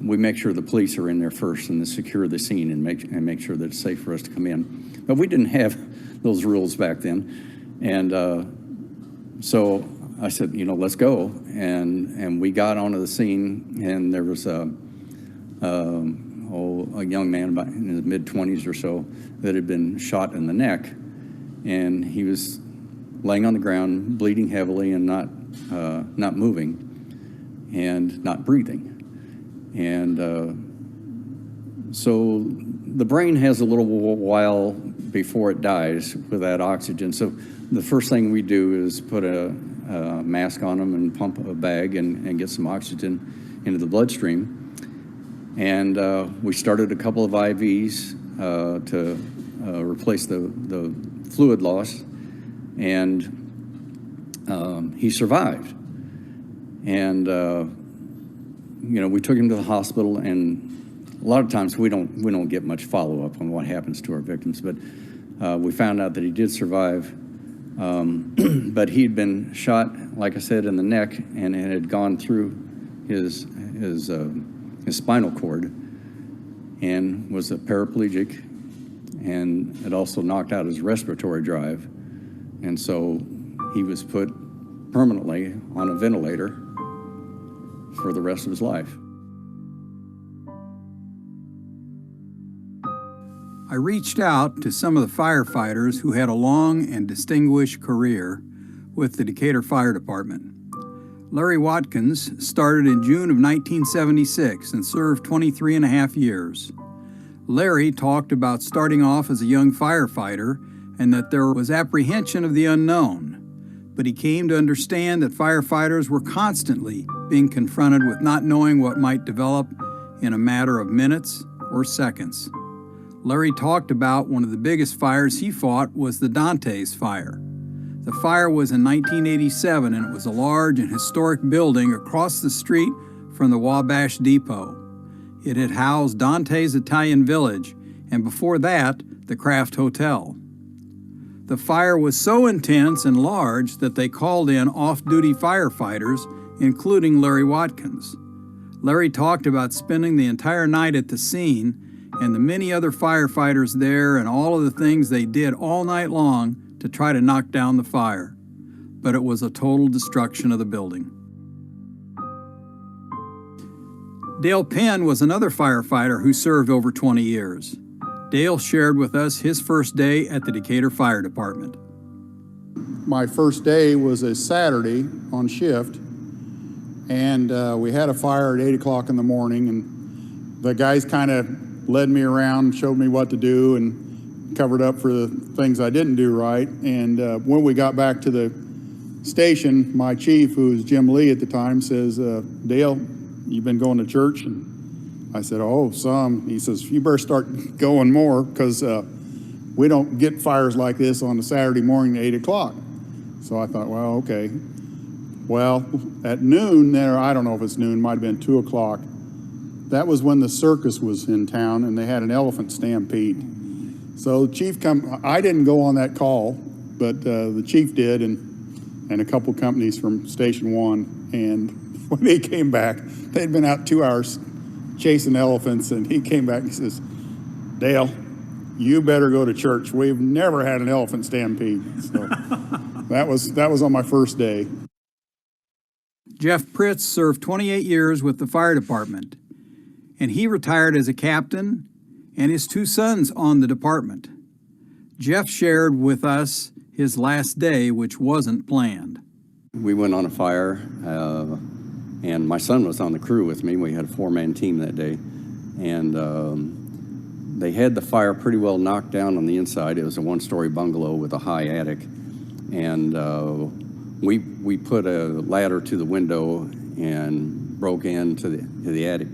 we make sure the police are in there first and to secure the scene and make sure that it's safe for us to come in. But we didn't have those rules back then, and so I said, let's go, and we got onto the scene, and there was a young man about in his mid-20s or so that had been shot in the neck, and he was laying on the ground, bleeding heavily, and not moving, and not breathing. And so the brain has a little while before it dies without oxygen. So the first thing we do is put a mask on them and pump a bag and get some oxygen into the bloodstream. And we started a couple of IVs to replace the fluid loss, and he survived. And we took him to the hospital, and a lot of times we don't get much follow-up on what happens to our victims, but we found out that he did survive. But he'd been shot, like I said, in the neck, and it had gone through his spinal cord, and was a paraplegic, and it also knocked out his respiratory drive, and so he was put permanently on a ventilator for the rest of his life. I reached out to some of the firefighters who had a long and distinguished career with the Decatur Fire Department. Larry Watkins started in June of 1976 and served 23 and a half years. Larry talked about starting off as a young firefighter and that there was apprehension of the unknown, but he came to understand that firefighters were constantly being confronted with not knowing what might develop in a matter of minutes or seconds. Larry talked about one of the biggest fires he fought was the Dante's fire. The fire was in 1987, and it was a large and historic building across the street from the Wabash Depot. It had housed Dante's Italian Village, and before that, the Kraft Hotel. The fire was so intense and large that they called in off-duty firefighters, including Larry Watkins. Larry talked about spending the entire night at the scene and the many other firefighters there and all of the things they did all night long to try to knock down the fire. But it was a total destruction of the building. Dale Penn was another firefighter who served over 20 years. Dale shared with us his first day at the Decatur Fire Department. My first day was a Saturday on shift, and we had a fire at 8 o'clock in the morning, and the guys kind of led me around, showed me what to do, and covered up for the things I didn't do right. And when we got back to the station, my chief, who was Jim Lee at the time, says, Dale, you've been going to church? And I said, oh, some. He says, you better start going more, because we don't get fires like this on a Saturday morning at 8 o'clock. So I thought, well, okay. Well, at noon there, I don't know if it's noon, might have been 2 o'clock, that was when the circus was in town, and they had an elephant stampede. So the chief I didn't go on that call, but the chief did, and a couple companies from Station 1. And when they came back, they'd been out 2 hours chasing elephants, and he came back and he says, Dale, you better go to church. We've never had an elephant stampede. So that was on my first day. Jeff Pritts served 28 years with the fire department, and he retired as a captain and his 2 sons on the department. Jeff shared with us his last day, which wasn't planned. We went on a fire, and my son was on the crew with me. We had a 4-man team that day, and they had the fire pretty well knocked down on the inside. It was a 1-story bungalow with a high attic, and we put a ladder to the window and broke into the attic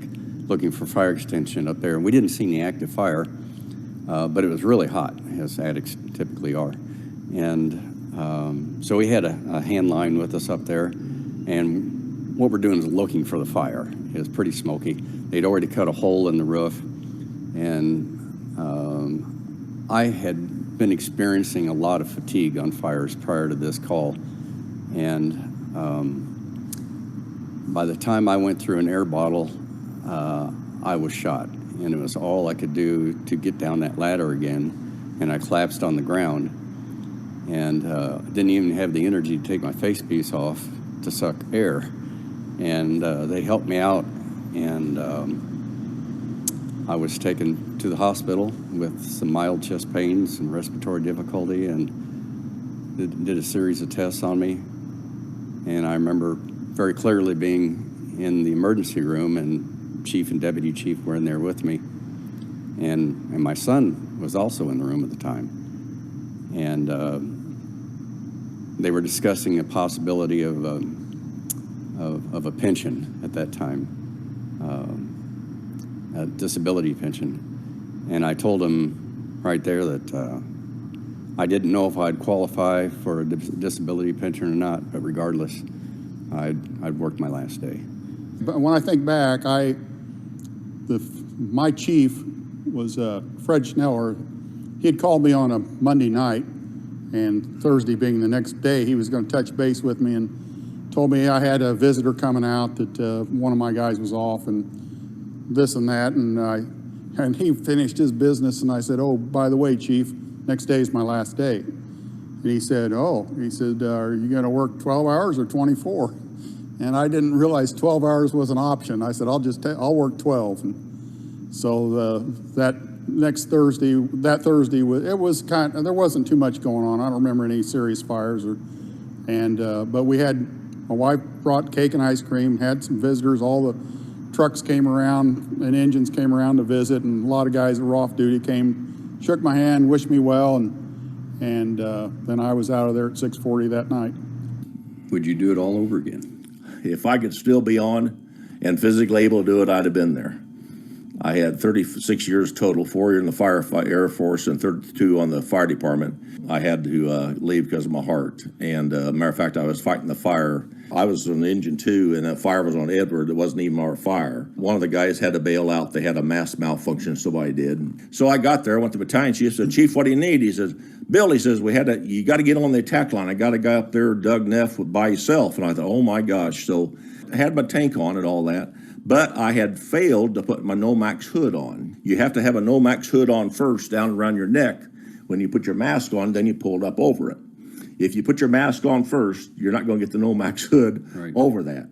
looking for fire extinction up there. And we didn't see any active fire, but it was really hot, as attics typically are. And so we had a hand line with us up there, and what we're doing is looking for the fire. It was pretty smoky. They'd already cut a hole in the roof, and I had been experiencing a lot of fatigue on fires prior to this call, and by the time I went through an air bottle, I was shot, and it was all I could do to get down that ladder again, and I collapsed on the ground, and didn't even have the energy to take my face piece off to suck air. And they helped me out, and I was taken to the hospital with some mild chest pains and respiratory difficulty, and did a series of tests on me. And I remember very clearly being in the emergency room, and chief and deputy chief were in there with me, and my son was also in the room at the time, and they were discussing a possibility of a pension at that time, a disability pension. And I told him right there that I didn't know if I'd qualify for a disability pension or not, but regardless, I'd worked my last day. But when I think back, my chief was Fred Schneller. He had called me on a Monday night, and Thursday being the next day, he was going to touch base with me and told me I had a visitor coming out, that one of my guys was off, and this and that, and he finished his business, and I said, oh, by the way, Chief, next day is my last day. And he said, are you going to work 12 hours or 24? And I didn't realize 12 hours was an option. I said, I'll work 12. And so that Thursday, it was there wasn't too much going on. I don't remember any serious fires, but we had, my wife brought cake and ice cream, had some visitors. All the trucks came around and engines came around to visit, and a lot of guys that were off duty came, shook my hand, wished me well, and then I was out of there at 6:40 that night. Would you do it all over again? If I could still be on and physically able to do it, I'd have been there. I had 36 years total, 4 years in the Air Force and 32 on the fire department. I had to leave because of my heart. And matter of fact, I was fighting the fire. I was on engine 2, and that fire was on Edward. It wasn't even our fire. One of the guys had to bail out. They had a mass malfunction, somebody did. So I got there, I went to the battalion chief, said, Chief, what do you need? He says, Bill, he says, you got to get on the attack line. I got a guy up there, Doug Neff, by himself. And I thought, oh my gosh. So I had my tank on and all that. But I had failed to put my Nomax hood on. You have to have a Nomax hood on first down around your neck. When you put your mask on, then you pull it up over it. If you put your mask on first, you're not going to get the Nomax hood over that.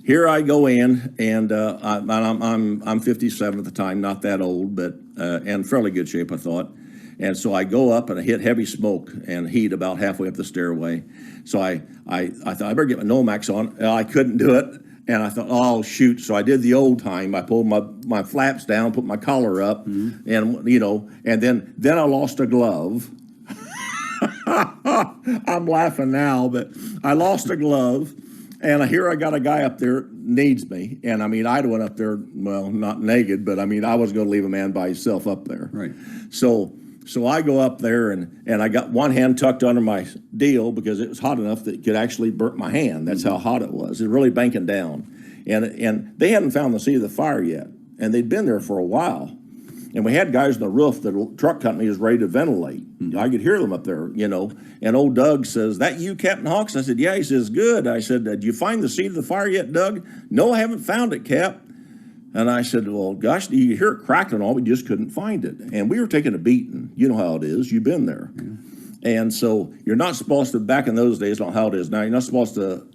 Here I go in, and I'm 57 at the time, not that old, but and fairly good shape, I thought. And so I go up and I hit heavy smoke and heat about halfway up the stairway. So I thought I better get my Nomax on. I couldn't do it. And I thought, oh, shoot. So I did the old time. I pulled my flaps down, put my collar up, and, and then I lost a glove. I'm laughing now, but I lost a glove. And here I got a guy up there needs me. And, I mean, I'd went up there, well, not naked, but, I mean, I wasn't going to leave a man by himself up there. Right. So I go up there, and I got one hand tucked under my deal because it was hot enough that it could actually burn my hand. That's how hot it was. It was really banking down. And they hadn't found the seat of the fire yet. And they'd been there for a while. And we had guys on the roof that the truck company was ready to ventilate. I could hear them up there, And old Doug says, that you, Captain Hawks? I said, yeah. He says, good. I said, did you find the seat of the fire yet, Doug? No, I haven't found it, Cap. And I said, well, gosh, you hear it crackling and all, we just couldn't find it. And we were taking a beating. You know how it is. You've been there. Yeah. And so you're not supposed to, back in those days, not how it is now, you're not supposed to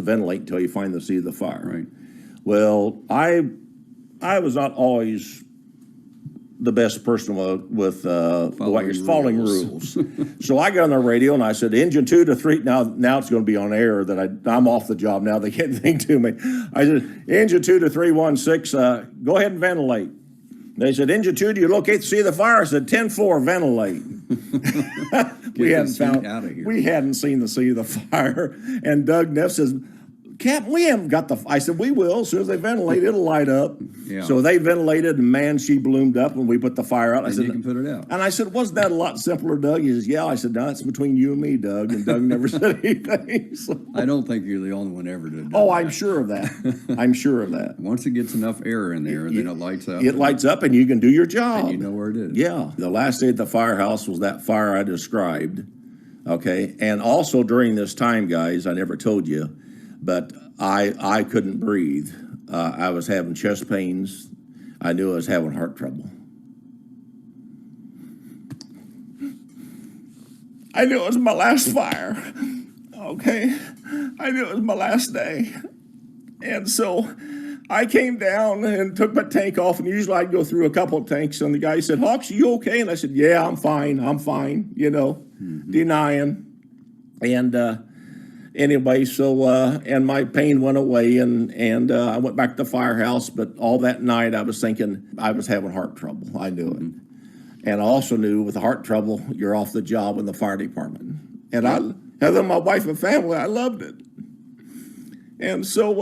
ventilate until you find the seat of the fire. Right. Well, I was not always the best person with following rules. So I got on the radio and I said, engine 2 to 3, now it's going to be on air that I'm off the job now, they can't think to me. I said, engine 2 to 316, go ahead and ventilate. They said, engine 2, do you locate the seat of the fire? I said, 10-4, ventilate. We hadn't seen the seat of the fire. And Doug Neff says, Cap, we haven't got I said, we will. As soon as they ventilate, it'll light up. Yeah. So they ventilated, and man, she bloomed up when we put the fire out. I said, you can put it out. And I said, wasn't that a lot simpler, Doug? He says, yeah. I said, no, it's between you and me, Doug. And Doug never said anything. So. I don't think you're the only one ever to do that. Oh, I'm sure of that. I'm sure of that. Once it gets enough air in there, then it lights up. It lights up, and you can do your job. And you know where it is. Yeah. The last day at the firehouse was that fire I described. Okay. And also during this time, guys, I never told you, but I couldn't breathe. I was having chest pains. I knew I was having heart trouble. I knew it was my last fire. Okay. I knew it was my last day. And so I came down and took my tank off, and usually I'd go through a couple of tanks, and the guy said, Hawks, are you okay? And I said, yeah, I'm fine, denying. And anyway, so, and my pain went away, and I went back to the firehouse, but all that night I was thinking I was having heart trouble. I knew it. And I also knew with heart trouble, you're off the job in the fire department. And other than my wife and family, I loved it. And so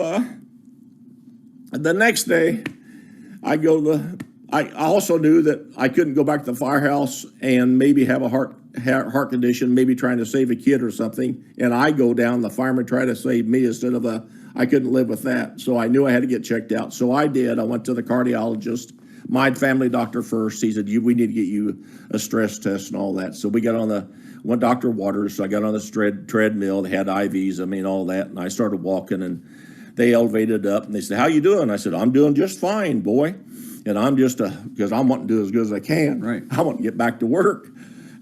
the next day, I also knew that I couldn't go back to the firehouse and maybe have a heart condition, maybe trying to save a kid or something, and I go down, the fireman try to save me instead of I couldn't live with that. So I knew I had to get checked out. So I did. I went to the cardiologist, my family doctor first. He said, we need to get you a stress test and all that. So we got on went Dr. Waters, so I got on the treadmill, they had IVs, all that, and I started walking, and they elevated up, and they said, how you doing? I said, I'm doing just fine, boy. And I'm just, because I'm wanting to do as good as I can. Right. I want to get back to work.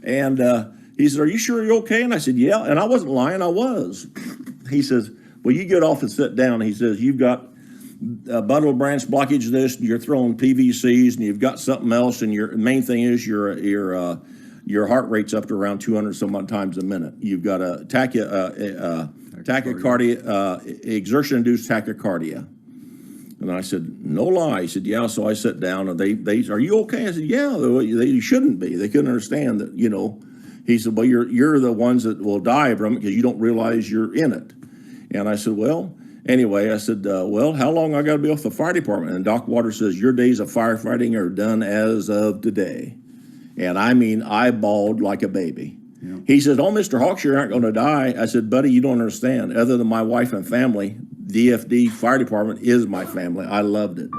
And he said, are you sure you're okay? And I said, yeah. And I wasn't lying, I was. He says, well, you get off and sit down. He says, you've got a bundle of branch blockage of this, and you're throwing PVCs, and you've got something else, and your main thing is your heart rate's up to around 200 some odd times a minute. You've got a tachycardia, exertion-induced tachycardia. And I said, no lie. He said, yeah. So I sat down, and they are you okay? I said, yeah. They shouldn't be. They couldn't understand that, He said, well, you're the ones that will die from it because you don't realize you're in it. And I said, well, Anyway, I said, well, how long I got to be off the fire department? And Doc Waters says, your days of firefighting are done as of today. And I mean, I bawled like a baby. Yeah. He says, oh, Mr. Hawkshaw aren't going to die. I said, buddy, you don't understand. Other than my wife and family, DFD Fire Department is my family. I loved it.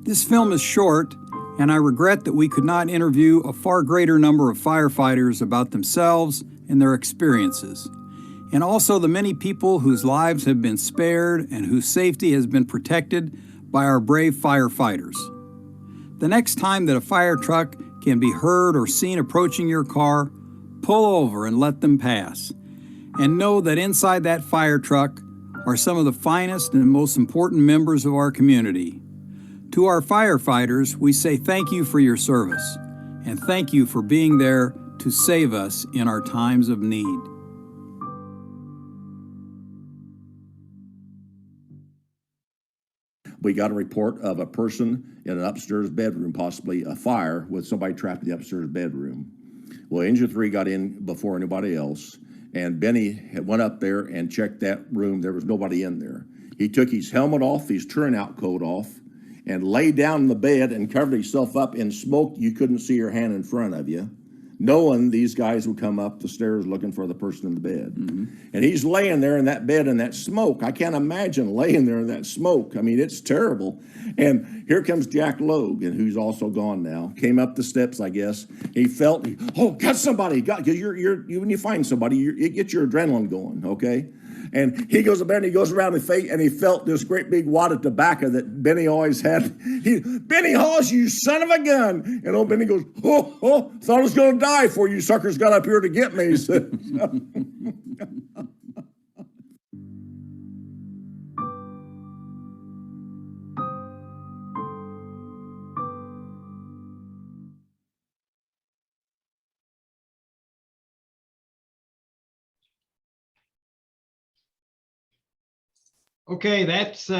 This film is short, and I regret that we could not interview a far greater number of firefighters about themselves and their experiences, and also the many people whose lives have been spared and whose safety has been protected by our brave firefighters. The next time that a fire truck can be heard or seen approaching your car, pull over and let them pass. And know that inside that fire truck are some of the finest and most important members of our community. To our firefighters, we say thank you for your service, and thank you for being there to save us in our times of need. We got a report of a person in an upstairs bedroom, possibly a fire with somebody trapped in the upstairs bedroom. Well, Engine 3 got in before anybody else, and Benny had went up there and checked that room. There was nobody in there. He took his helmet off, his turnout coat off, and lay down in the bed and covered himself up in smoke. You couldn't see your hand in front of you, knowing these guys would come up the stairs looking for the person in the bed. Mm-hmm. And he's laying there in that bed in that smoke. I can't imagine laying there in that smoke. I mean, it's terrible. And here comes Jack Logan, who's also gone now. Came up the steps, I guess. He felt, oh, got somebody. When you find somebody, it gets your adrenaline going, okay? And he goes up there and he goes around his face and he felt this great big wad of tobacco that Benny always had. Benny Hawes, you son of a gun. And old Benny goes, oh, thought I was going to die before you suckers got up here to get me. Okay, that's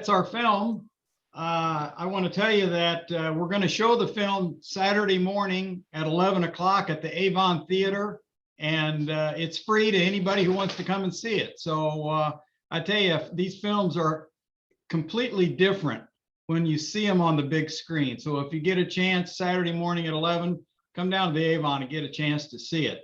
our film. I want to tell you that we're going to show the film Saturday morning at 11 o'clock at the Avon Theater, and it's free to anybody who wants to come and see it. So I tell you, these films are completely different when you see them on the big screen. So if you get a chance Saturday morning at 11, come down to the Avon and get a chance to see it.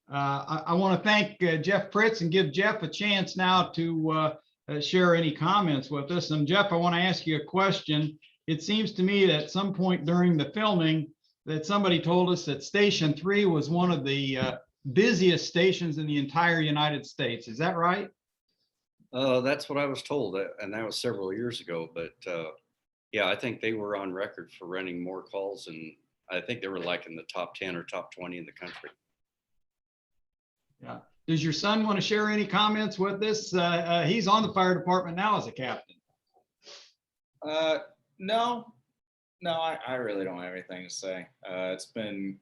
I want to thank Jeff Pritts and give Jeff a chance now to share any comments with us. And Jeff, I want to ask you a question. It seems to me that at some point during the filming that somebody told us that Station 3 was one of the busiest stations in the entire United States. Is that right? That's what I was told, and that was several years ago. But yeah, I think they were on record for running more calls, and I think they were like in the top 10 or top 20 in the country. Yeah. Does your son want to share any comments with this? He's on the fire department now as a captain. No, I really don't have anything to say. It's been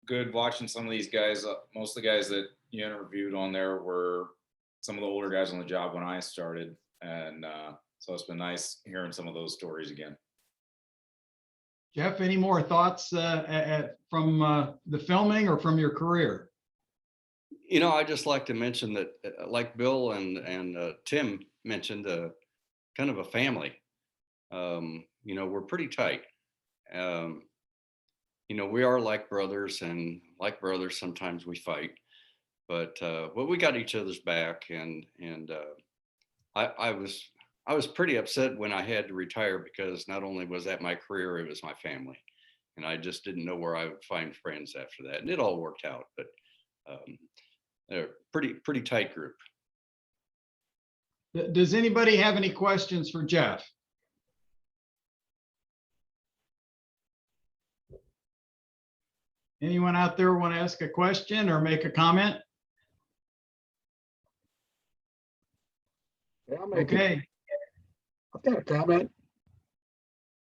good watching some of these guys. Most of the guys that you interviewed on there were some of the older guys on the job when I started. And so it's been nice hearing some of those stories again. Jeff, any more thoughts from the filming or from your career? You know, I just like to mention that, like Bill and Tim mentioned, kind of a family. You know, we're pretty tight. You know, we are like brothers, and like brothers, sometimes we fight. But we got each other's back, and I was pretty upset when I had to retire, because not only was that my career, it was my family, and I just didn't know where I would find friends after that. And it all worked out, but. They're pretty tight group. Does anybody have any questions for Jeff? Anyone out there want to ask a question or make a comment? Yeah, okay. I've got a comment.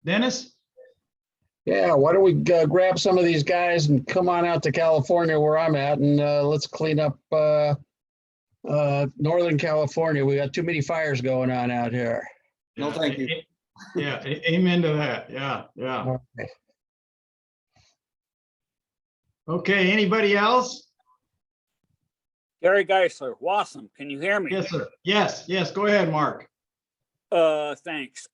Dennis? Yeah, why don't we grab some of these guys and come on out to California where I'm at, and let's clean up Northern California. We got too many fires going on out here. No, thank you. Yeah, amen to that. Yeah. Okay. Okay, anybody else? Gary Geisler, Wassam, can you hear me? Yes, sir. Yes. Go ahead, Mark. Thanks.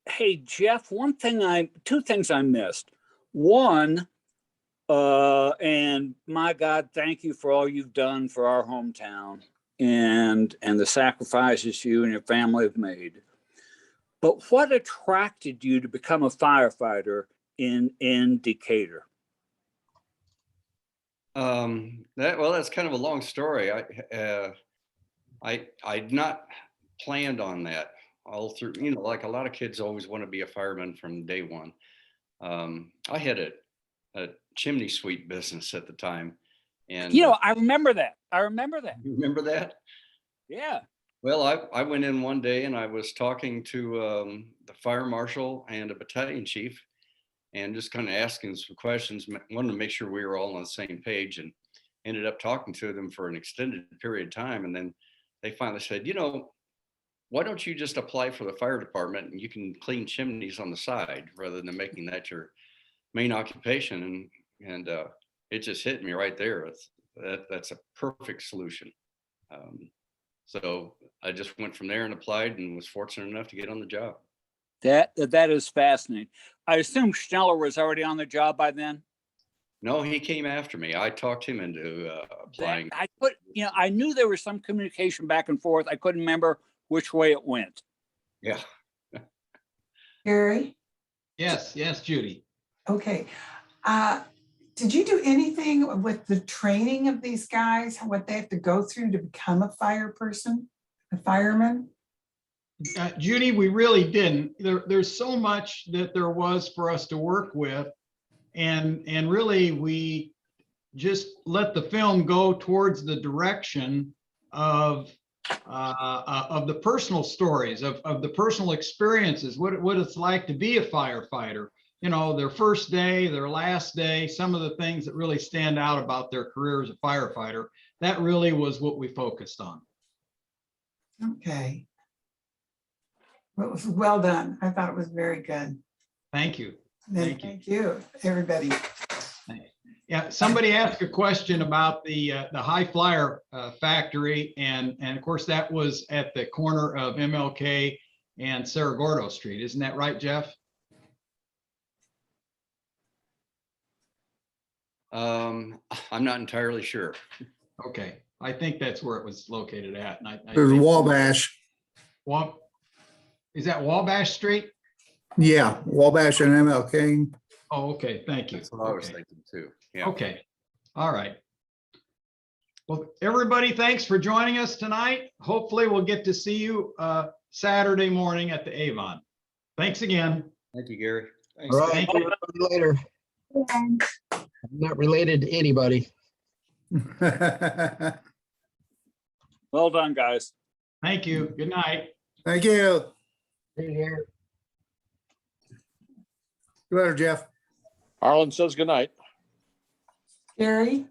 Hey, Jeff, two things I missed. One, and my God, thank you for all you've done for our hometown and the sacrifices you and your family have made. But what attracted you to become a firefighter in Decatur? That's kind of a long story. I'd not planned on that all through, like a lot of kids always want to be a fireman from day one. I had a chimney sweep business at the time. And I remember that. You remember that? Yeah. Well, I went in one day and I was talking to the fire marshal and a battalion chief and just kind of asking some questions, wanted to make sure we were all on the same page, and ended up talking to them for an extended period of time. And then they finally said, why don't you just apply for the fire department and you can clean chimneys on the side rather than making that your main occupation. And it just hit me right there. That's a perfect solution. So I just went from there and applied and was fortunate enough to get on the job. That is fascinating. I assume Schneller was already on the job by then. No, he came after me. I talked him into applying. I knew there was some communication back and forth. I couldn't remember which way it went. Yeah. Gary? Yes, Judy. Okay. Did you do anything with the training of these guys, what they have to go through to become a fireman? Judy, we really didn't. There's so much that there was for us to work with. And really, we just let the film go towards the direction of the personal stories, of the personal experiences, what it's like to be a firefighter. Their first day, their last day, some of the things that really stand out about their career as a firefighter. That really was what we focused on. Okay. Well, it was well done. I thought it was very good. Thank you. Thank you, everybody. Yeah, somebody asked a question about the High Flyer factory, and of course that was at the corner of MLK and Cerro Gordo Street. Isn't that right, Jeff? I'm not entirely sure. Okay, I think that's where it was located at. And There's Wabash. Is that Wabash Street? Yeah, Wabash and MLK. Oh, okay, thank you. That's what I was thinking too. Yeah. Okay, all right. Well, everybody, thanks for joining us tonight. Hopefully we'll get to see you Saturday morning at the Avon. Thanks again. Thank you, Gary. All right, Thank you. later. I'm not related to anybody. Well done, guys. Thank you. Good night. Thank you. Hey, here. Go ahead, Jeff. Harlan says goodnight. Gary?